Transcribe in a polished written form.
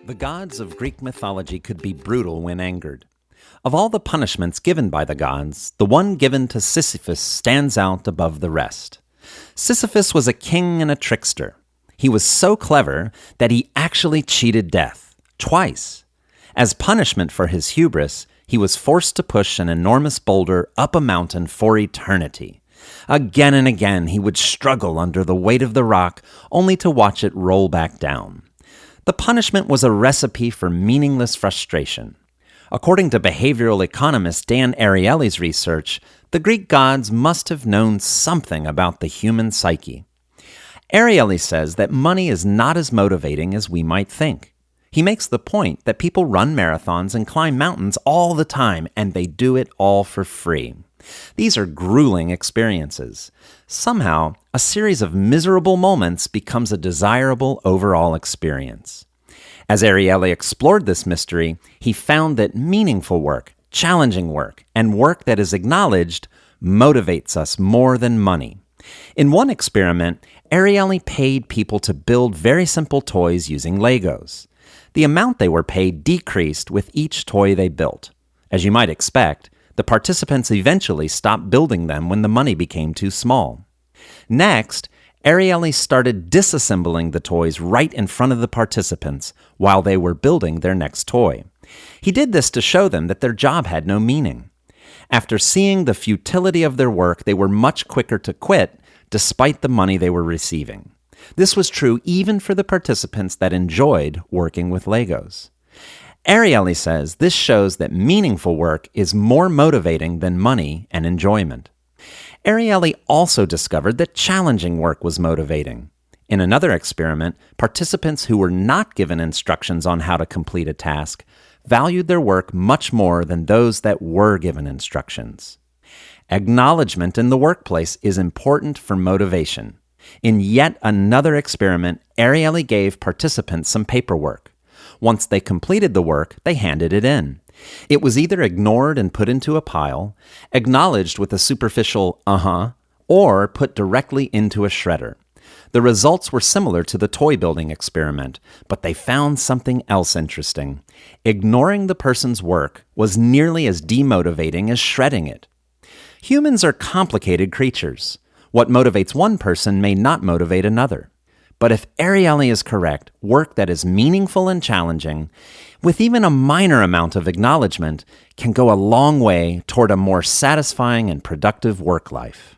The gods of Greek mythology could be brutal when angered. Of all the punishments given by the gods, the one given to Sisyphus stands out above the rest. Sisyphus was a king and a trickster. He was so clever that he actually cheated death, twice. As punishment for his hubris, he was forced to push an enormous boulder up a mountain for eternity. Again and again he would struggle under the weight of the rock, only to watch it roll back down. The punishment was a recipe for meaningless frustration. According to behavioral economist Dan Ariely's research, the Greek gods must have known something about the human psyche. Ariely says that money is not as motivating as we might think. He makes the point that people run marathons and climb mountains all the time, and they do it all for free. These are grueling experiences. Somehow, a series of miserable moments becomes a desirable overall experience. As Ariely explored this mystery, he found that meaningful work, challenging work, and work that is acknowledged motivates us more than money. In one experiment, Ariely paid people to build very simple toys using Legos. The amount they were paid decreased with each toy they built. As you might expect, the participants eventually stopped building them when the money became too small. Next, Ariely started disassembling the toys right in front of the participants while they were building their next toy. He did this to show them that their job had no meaning. After seeing the futility of their work, they were much quicker to quit despite the money they were receiving. This was true even for the participants that enjoyed working with Legos. Ariely says this shows that meaningful work is more motivating than money and enjoyment. Ariely also discovered that challenging work was motivating. In another experiment, participants who were not given instructions on how to complete a task valued their work much more than those that were given instructions. Acknowledgement in the workplace is important for motivation. In yet another experiment, Ariely gave participants some paperwork. Once they completed the work, they handed it in. It was either ignored and put into a pile, acknowledged with a superficial or put directly into a shredder. The results were similar to the toy building experiment, but they found something else interesting. Ignoring the person's work was nearly as demotivating as shredding it. Humans are complicated creatures. What motivates one person may not motivate another. But if Ariely is correct, work that is meaningful and challenging, with even a minor amount of acknowledgement, can go a long way toward a more satisfying and productive work life.